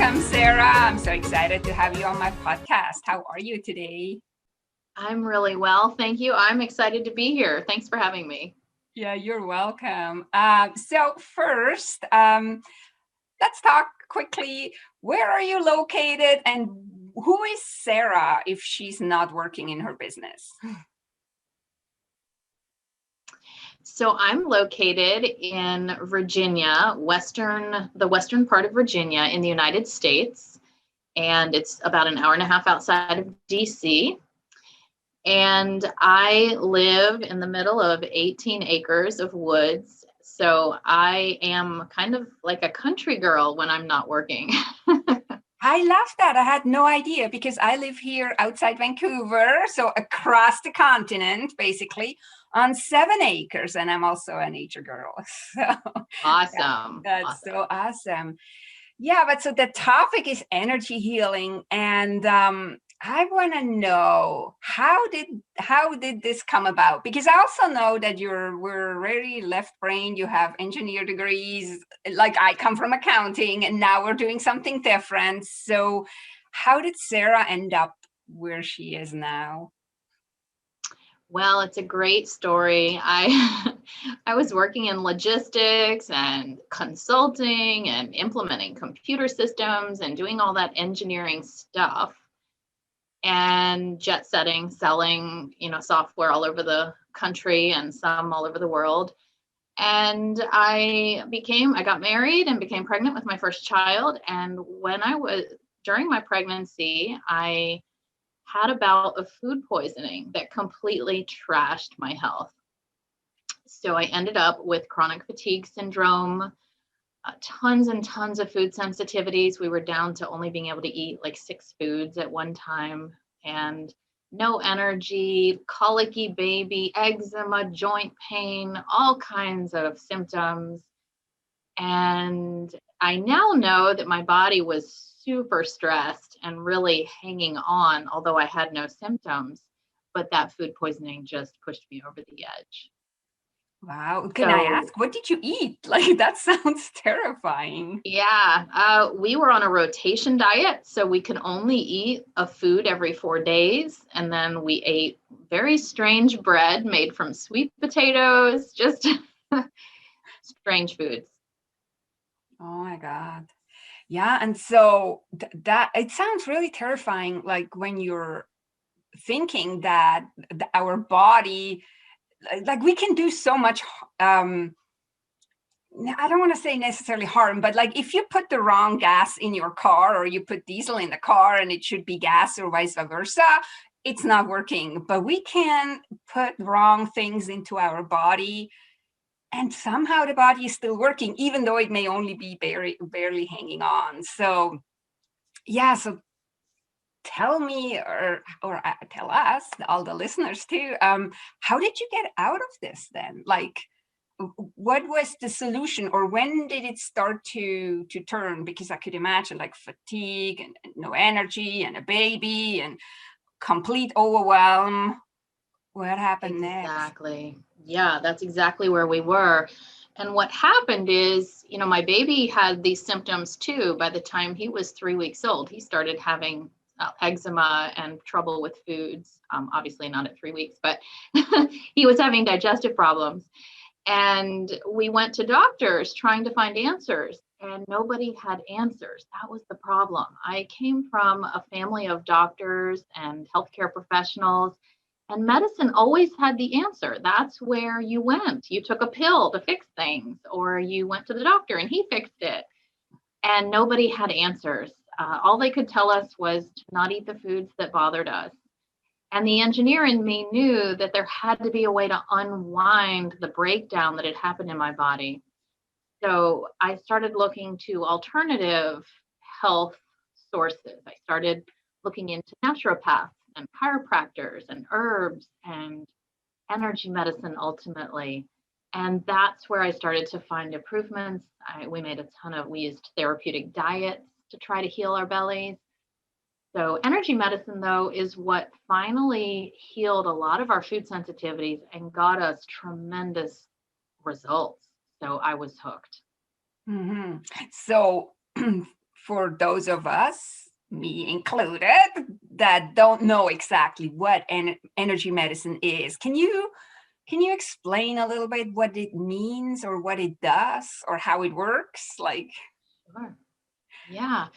Welcome, Sarah. I'm so excited to have you on my podcast. How are you today? I'm really well, thank you. I'm excited to be here. Thanks for having me. Yeah, you're welcome. So first, let's talk quickly. Where are you located and who is Sarah if she's not working in her business? So I'm located in Virginia, the western part of Virginia in the United States, and it's about an hour and a half outside of DC. And I live in the middle of 18 acres of woods. So I am kind of like a country girl when I'm not working. I love that. I had no idea because I live here outside Vancouver, so across the continent, basically, on 7 acres, and I'm also a nature girl. So Awesome. that's Awesome. so awesome. Yeah, but so the topic is energy healing, and I want to know how did this come about? Because I also know that we're very left brain. You have engineer degrees, like I come from accounting, and now we're doing something different. So, how did Sarah end up where she is now? Well, it's a great story. I I was working in logistics and consulting and implementing computer systems and doing all that engineering stuff and jet setting, selling, software all over the country and some all over the world. And I got married and became pregnant with my first child. And during my pregnancy, I had a bout of food poisoning that completely trashed my health. So I ended up with chronic fatigue syndrome, tons and tons of food sensitivities. We were down to only being able to eat like 6 foods at one time, and no energy, colicky baby, eczema, joint pain, all kinds of symptoms. And I now know that my body was super stressed and really hanging on, although I had no symptoms. But that food poisoning just pushed me over the edge. Wow, can I So, ask, what did you eat? Like, that sounds terrifying. yeah, we were on a rotation diet. So we could only eat a food every 4 days. And then we ate very strange bread made from sweet potatoes, just strange foods. Oh my God. Yeah, and so that it sounds really terrifying, like when you're thinking that our body, like we can do so much. I don't want to say necessarily harm, but like if you put the wrong gas in your car or you put diesel in the car and it should be gas or vice versa, it's not working. But we can put wrong things into our body and somehow the body is still working, even though it may only be barely hanging on. So yeah, so tell me or tell us, all the listeners too, how did you get out of this then? Like, what was the solution, or when did it start to turn? Because I could imagine like fatigue and no energy and a baby and complete overwhelm. What happened next? Exactly. Yeah, that's exactly where we were. And what happened is, my baby had these symptoms too. By the time he was 3 weeks old, he started having eczema and trouble with foods. Obviously, not at 3 weeks, but he was having digestive problems. And we went to doctors trying to find answers, and nobody had answers. That was the problem. I came from a family of doctors and healthcare professionals, and medicine always had the answer. That's where you went. You took a pill to fix things, or you went to the doctor and he fixed it. And nobody had answers. All they could tell us was to not eat the foods that bothered us. And the engineer in me knew that there had to be a way to unwind the breakdown that had happened in my body. So I started looking to alternative health sources. I started looking into naturopaths and chiropractors and herbs and energy medicine ultimately. And that's where I started to find improvements. We used therapeutic diets to try to heal our bellies. So energy medicine, though, is what finally healed a lot of our food sensitivities and got us tremendous results. So I was hooked. Mm-hmm. So for those of us, me included, that don't know exactly what energy medicine is. Can you explain a little bit what it means or what it does or how it works? Like, Sure. Yeah.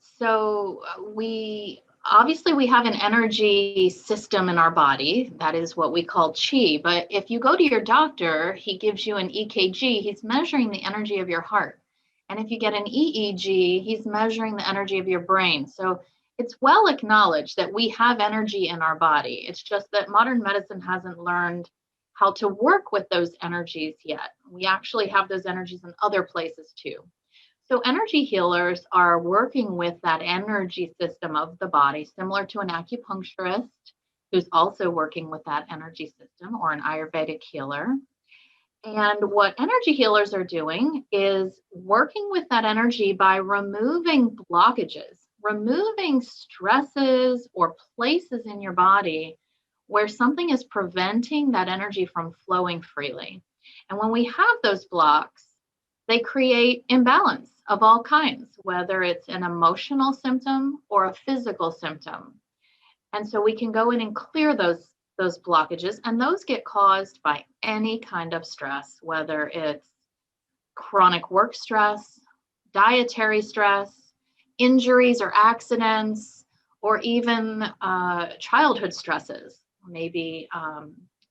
So we have an energy system in our body. That is what we call chi. But if you go to your doctor, he gives you an EKG, he's measuring the energy of your heart. And if you get an EEG, he's measuring the energy of your brain. So it's well acknowledged that we have energy in our body. It's just that modern medicine hasn't learned how to work with those energies yet. We actually have those energies in other places too. So energy healers are working with that energy system of the body, similar to an acupuncturist who's also working with that energy system, or an Ayurvedic healer. And what energy healers are doing is working with that energy by removing blockages, removing stresses or places in your body where something is preventing that energy from flowing freely. And when we have those blocks, they create imbalance of all kinds, whether it's an emotional symptom or a physical symptom. And so we can go in and clear those blockages, and those get caused by any kind of stress, whether it's chronic work stress, dietary stress, injuries or accidents, or even childhood stresses, maybe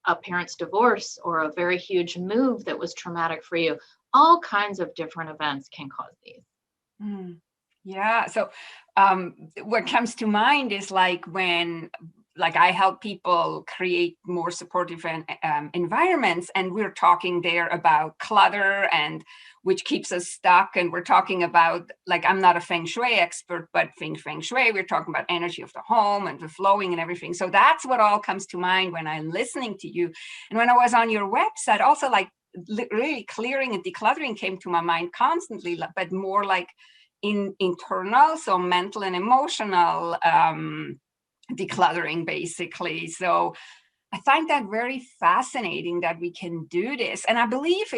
a parent's divorce or a very huge move that was traumatic for you. All kinds of different events can cause these. Yeah. So what comes to mind is like when I help people create more supportive environments, and we're talking there about clutter and which keeps us stuck. And we're talking about, like, I'm not a feng shui expert, but feng shui, we're talking about energy of the home and the flowing and everything. So that's what all comes to mind when I'm listening to you. And when I was on your website, also like really clearing and decluttering came to my mind constantly, but more like internal, so mental and emotional decluttering, basically. So I find that very fascinating that we can do this. And I believe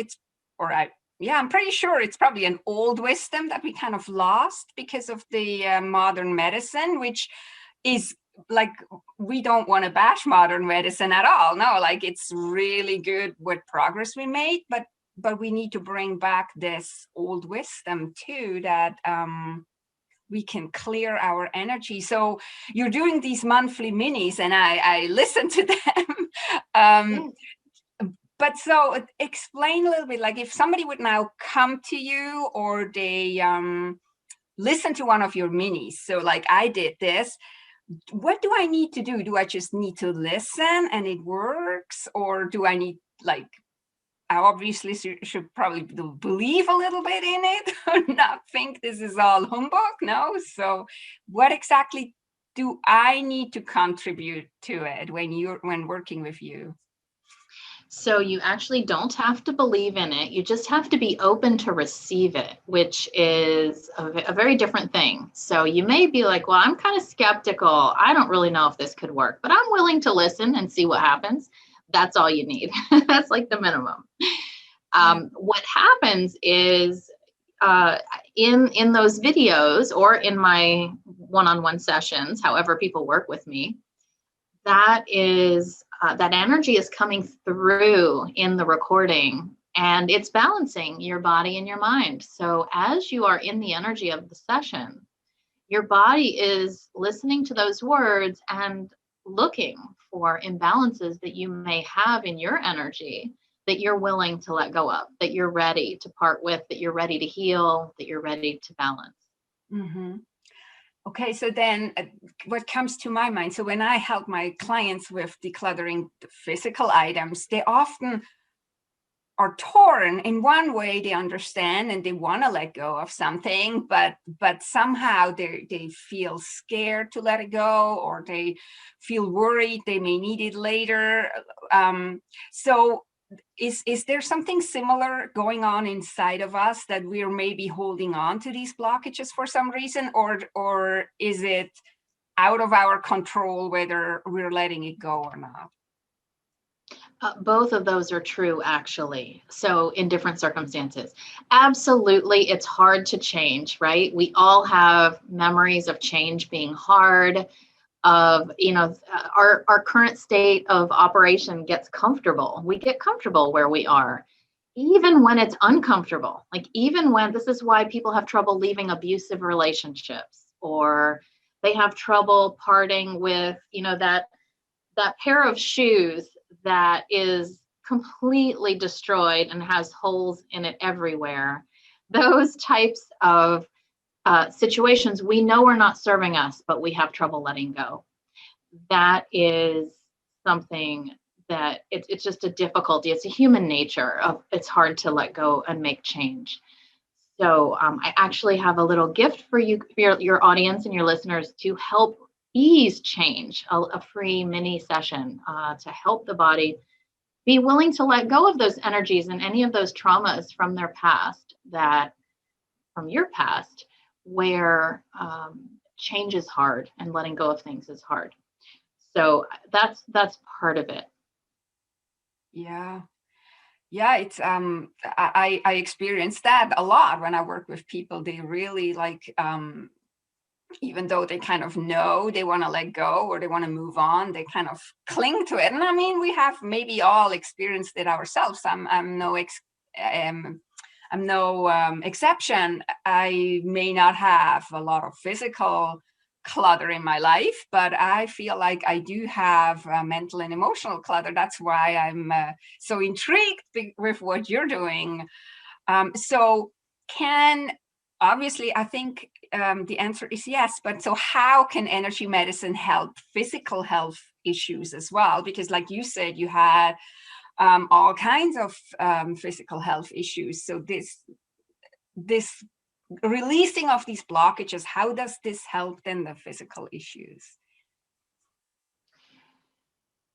I'm pretty sure it's probably an old wisdom that we kind of lost because of the modern medicine, which is like, we don't want to bash modern medicine at all. No, like, it's really good what progress we made, but we need to bring back this old wisdom too, that we can clear our energy. So you're doing these monthly minis, and I listen to them. But so explain a little bit, like if somebody would now come to you, or they listen to one of your minis. So like I did this, what do I need to do? Do I just need to listen and it works? Or do I need, like, I obviously should probably believe a little bit in it or not think this is all humbug? No. So what exactly do I need to contribute to it when working with you? So you actually don't have to believe in it. You just have to be open to receive it, which is a very different thing. So you may be like, well, I'm kind of skeptical. I don't really know if this could work, but I'm willing to listen and see what happens. That's all you need. That's like the minimum. What happens is in those videos or in my one-on-one sessions, however people work with me, that energy is coming through in the recording, and it's balancing your body and your mind. So as you are in the energy of the session, your body is listening to those words and looking for imbalances that you may have in your energy that you're willing to let go of, that you're ready to part with, that you're ready to heal, that you're ready to balance. Mm-hmm. Okay, so then what comes to my mind, so when I help my clients with decluttering the physical items, they often are torn. In one way, they understand and they want to let go of something, but somehow they feel scared to let it go, or they feel worried they may need it later. So is there something similar going on inside of us, that we're maybe holding on to these blockages for some reason, or is it out of our control whether we're letting it go or not? Both of those are true, actually. So in different circumstances, absolutely, it's hard to change, right? We all have memories of change being hard, of, our current state of operation gets comfortable. We get comfortable where we are, even when it's uncomfortable. Like, even when, this is why people have trouble leaving abusive relationships, or they have trouble parting with, that pair of shoes that is completely destroyed and has holes in it everywhere. Those types of situations we know are not serving us, but we have trouble letting go. That is something that it's just a difficulty. It's a human nature of, it's hard to let go and make change. So I actually have a little gift for you, for your audience and your listeners, to help ease change, a free mini session to help the body be willing to let go of those energies and any of those traumas from their past, from your past, where change is hard and letting go of things is hard. So that's part of it. Yeah. Yeah, it's I experience that a lot when I work with people. They really like even though they kind of know they want to let go or they want to move on, they kind of cling to it. And I mean, we have maybe all experienced it ourselves. I'm no exception. I may not have a lot of physical clutter in my life, but I feel like I do have mental and emotional clutter. That's why I'm so intrigued with what you're doing. So can obviously, I think the answer is yes, but so how can energy medicine help physical health issues as well? Because like you said, you had all kinds of physical health issues. So this releasing of these blockages, how does this help then the physical issues?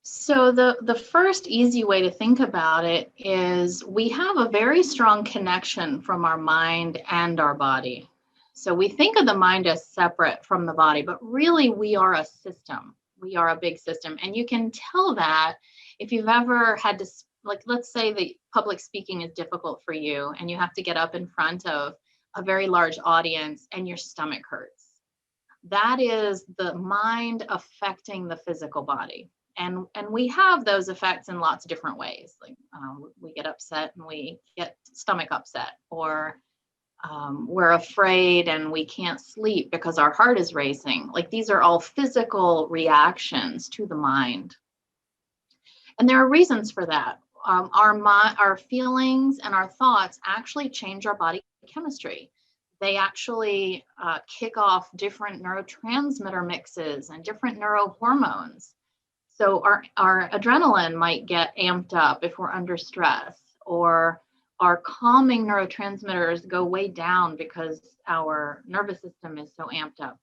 So the first easy way to think about it is we have a very strong connection from our mind and our body. So we think of the mind as separate from the body, but really we are a system. We are a big system. And you can tell that if you've ever had to, like, let's say that public speaking is difficult for you and you have to get up in front of a very large audience and your stomach hurts. That is the mind affecting the physical body. And we have those effects in lots of different ways. Like we get upset and we get stomach upset, or we're afraid and we can't sleep because our heart is racing. Like, these are all physical reactions to the mind. And there are reasons for that. Our feelings and our thoughts actually change our body chemistry. They actually kick off different neurotransmitter mixes and different neurohormones. So our adrenaline might get amped up if we're under stress, or our calming neurotransmitters go way down because our nervous system is so amped up.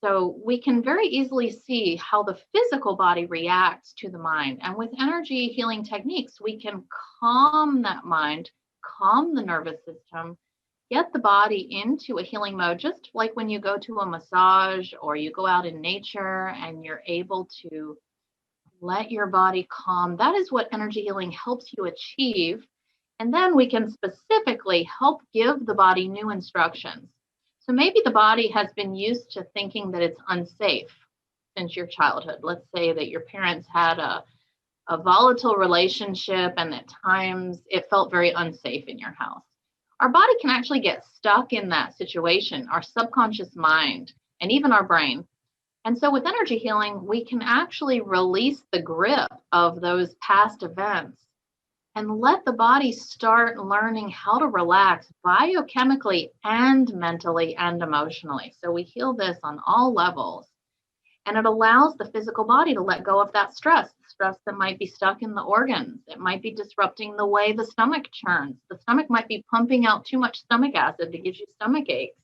So we can very easily see how the physical body reacts to the mind. And with energy healing techniques, we can calm that mind, calm the nervous system, get the body into a healing mode, just like when you go to a massage or you go out in nature and you're able to let your body calm. That is what energy healing helps you achieve. And then we can specifically help give the body new instructions. So maybe the body has been used to thinking that it's unsafe since your childhood. Let's say that your parents had a volatile relationship and at times it felt very unsafe in your house. Our body can actually get stuck in that situation, our subconscious mind, and even our brain. And so with energy healing, we can actually release the grip of those past events and let the body start learning how to relax biochemically and mentally and emotionally. So we heal this on all levels. And it allows the physical body to let go of that stress that might be stuck in the organs. It might be disrupting the way the stomach churns. The stomach might be pumping out too much stomach acid to give you stomach aches,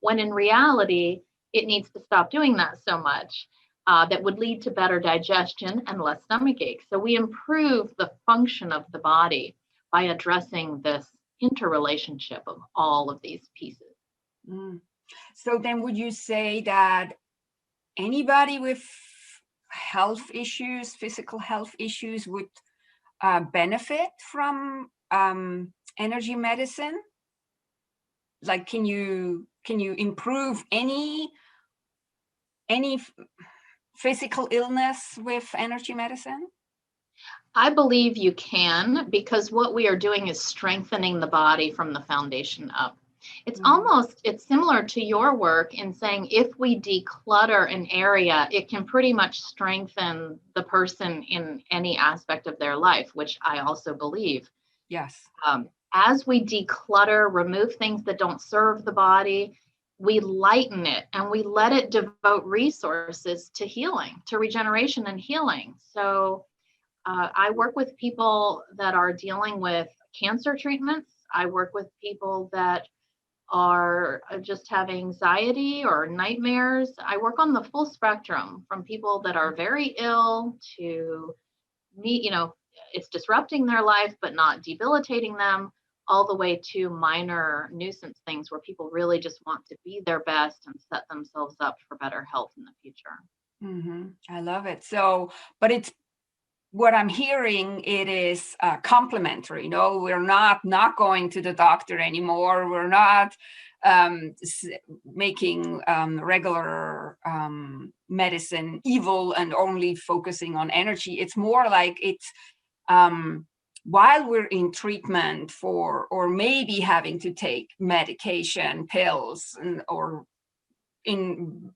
when in reality, it needs to stop doing that so much. That would lead to better digestion and less stomach aches. So we improve the function of the body by addressing this interrelationship of all of these pieces. Mm. So then would you say that anybody with health issues, physical health issues, would benefit from energy medicine? Like, can you improve any physical illness with energy medicine? I believe you can, because what we are doing is strengthening the body from the foundation up. It's similar to your work in saying if we declutter an area, it can pretty much strengthen the person in any aspect of their life, which I also believe. Yes. As we declutter, remove things that don't serve the body, we lighten it and we let it devote resources to healing, to regeneration and healing. So I work with people that are dealing with cancer treatments. I work with people that are just have anxiety or nightmares. I work on the full spectrum, from people that are very ill to me, it's disrupting their life, but not debilitating them, all the way to minor nuisance things where people really just want to be their best and set themselves up for better health in the future. I love it. So, but it's what I'm hearing, it is complementary. We're not going to the doctor anymore. We're not making regular medicine evil and only focusing on energy. It's more like it's while we're in treatment or maybe having to take medication, pills, or in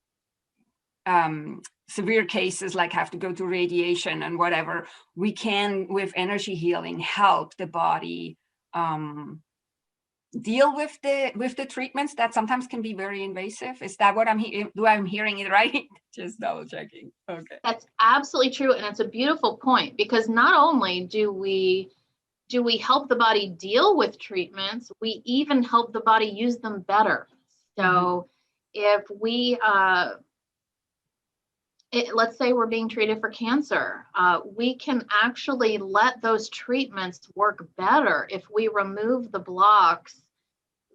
severe cases like have to go to radiation and whatever, we can, with energy healing, help the body deal with the treatments that sometimes can be very invasive. Is that what I'm hearing it right? Just double checking. Okay. That's absolutely true, and it's a beautiful point, because not only do we help the body deal with treatments, we even help the body use them better. So if we let's say we're being treated for cancer, we can actually let those treatments work better if we remove the blocks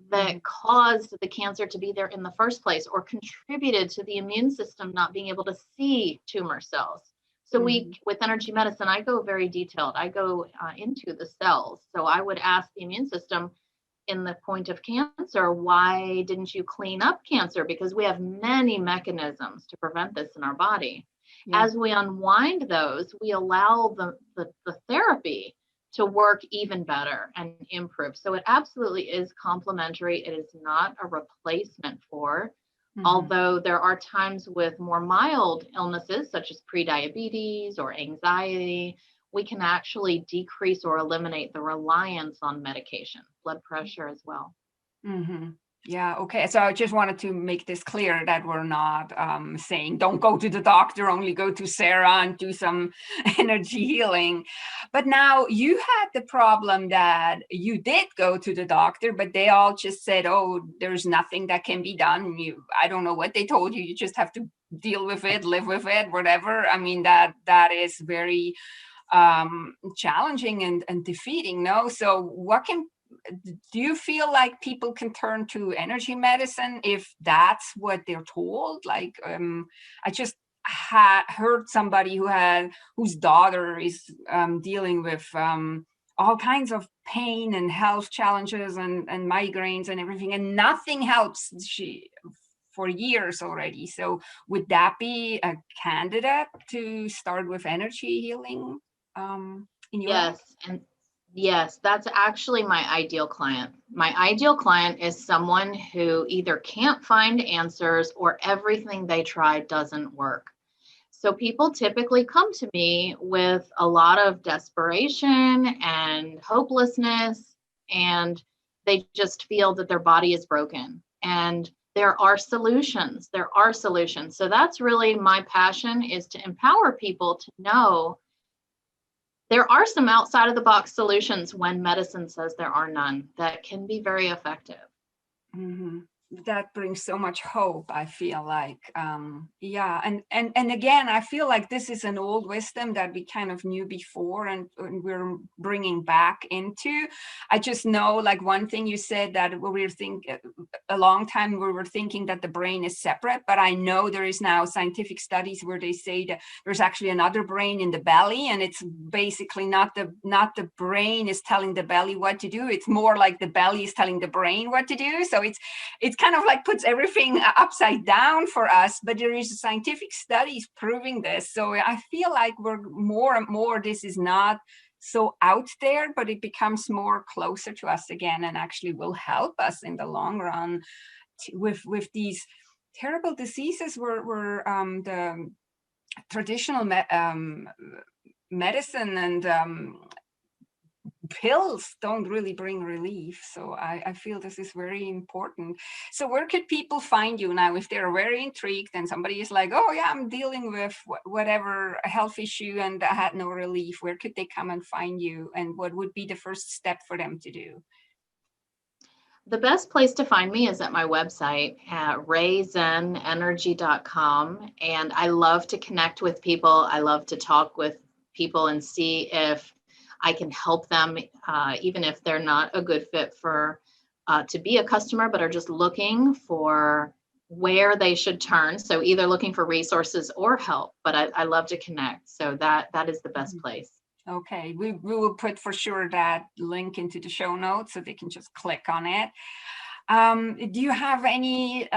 that caused the cancer to be there in the first place, or contributed to the immune system not being able to see tumor cells. So with energy medicine, I go very detailed. I go into the cells. So I would ask the immune system, in the point of cancer, why didn't you clean up cancer? Because we have many mechanisms to prevent this in our body. Yeah. As we unwind those, we allow the therapy to work even better and improve. So it absolutely is complementary. It is not a replacement for, although there are times with more mild illnesses, such as prediabetes or anxiety, we can actually decrease or eliminate the reliance on medication, blood pressure as well. Yeah, okay. So I just wanted to make this clear that we're not saying don't go to the doctor, only go to Sarah and do some energy healing. But now you had the problem that you did go to the doctor, but they all just said, oh, there's nothing that can be done. I don't know what they told you. You just have to deal with it, live with it, whatever. I mean, that is very challenging and defeating. No, so do you feel like people can turn to energy medicine if that's what they're told? Like, I just heard somebody whose daughter is dealing with all kinds of pain and health challenges and migraines and everything, and nothing helps. She for years already. So would that be a candidate to start with energy healing? In your Yes, and yes, that's actually my ideal client. My ideal client is someone who either can't find answers or everything they try doesn't work. So people typically come to me with a lot of desperation and hopelessness, and they just feel that their body is broken. And there are solutions. There are solutions. So that's really my passion, is to empower people to know there are some outside of the box solutions when medicine says there are none, that can be very effective. that brings so much hope. I feel like, yeah, and again, I feel like this is an old wisdom that we kind of knew before, and we're bringing back into. I just know, like, one thing you said, that we were a long time we were thinking that the brain is separate, but I know there is now scientific studies where they say that there's actually another brain in the belly, and it's basically not the brain is telling the belly what to do. It's more like the belly is telling the brain what to do. So it's kind of like puts everything upside down for us, but there is scientific studies proving this. So I feel like we're more and more, this is not so out there, but it becomes more closer to us again, and actually will help us in the long run with these terrible diseases where the traditional medicine and pills don't really bring relief. So I feel this is very important. So where could people find you now if they're very intrigued and somebody is like, oh yeah, I'm dealing with whatever health issue and I had no relief? Where could they come and find you, and what would be the first step for them to do? The best place to find me is at my website at rayzenenergy.com. And I love to connect with people. I love to talk with people and see if I can help them, even if they're not a good fit for to be a customer, but are just looking for where they should turn. So either looking for resources or help, but I love to connect. So that is the best place. Okay, we will put for sure that link into the show notes so they can just click on it. Do you have any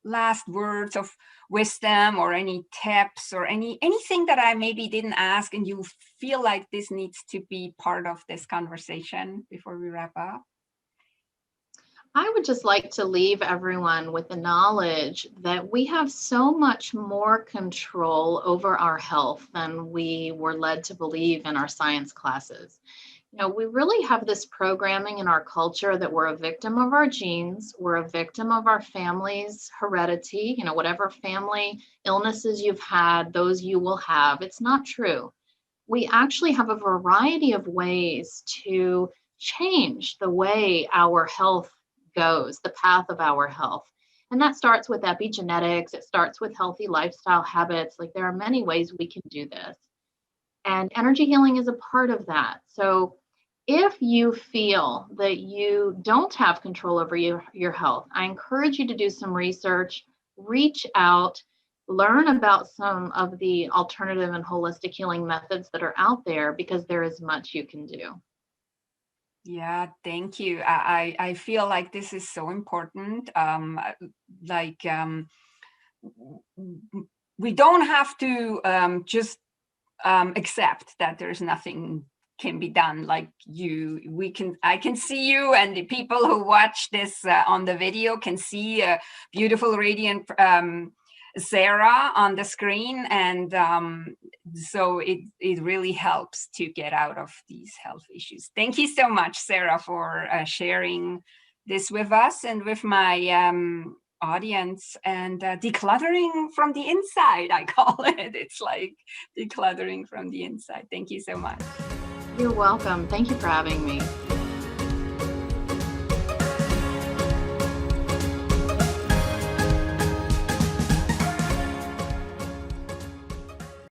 last words of wisdom, or any tips, or anything that I maybe didn't ask and you feel like this needs to be part of this conversation before we wrap up? I would just like to leave everyone with the knowledge that we have so much more control over our health than we were led to believe in our science classes. You know, we really have this programming in our culture that we're a victim of our genes, we're a victim of our family's heredity, you know, whatever family illnesses you've had, those you will have. It's not true. We actually have a variety of ways to change the way our health goes, the path of our health. And that starts with epigenetics, it starts with healthy lifestyle habits. Like, there are many ways we can do this. And energy healing is a part of that. So if you feel that you don't have control over your health, I encourage you to do some research, reach out, learn about some of the alternative and holistic healing methods that are out there, because there is much you can do. Yeah, thank you. I feel like this is so important. Like, we don't have to just accept that there's nothing can be done. Like, I can see you, and the people who watch this on the video can see a beautiful, radiant Sarah on the screen, and so it really helps to get out of these health issues. Thank you so much, Sarah, for sharing this with us and with my audience, and decluttering from the inside, I call it. It's like decluttering from the inside. Thank you so much. You're welcome. Thank you for having me.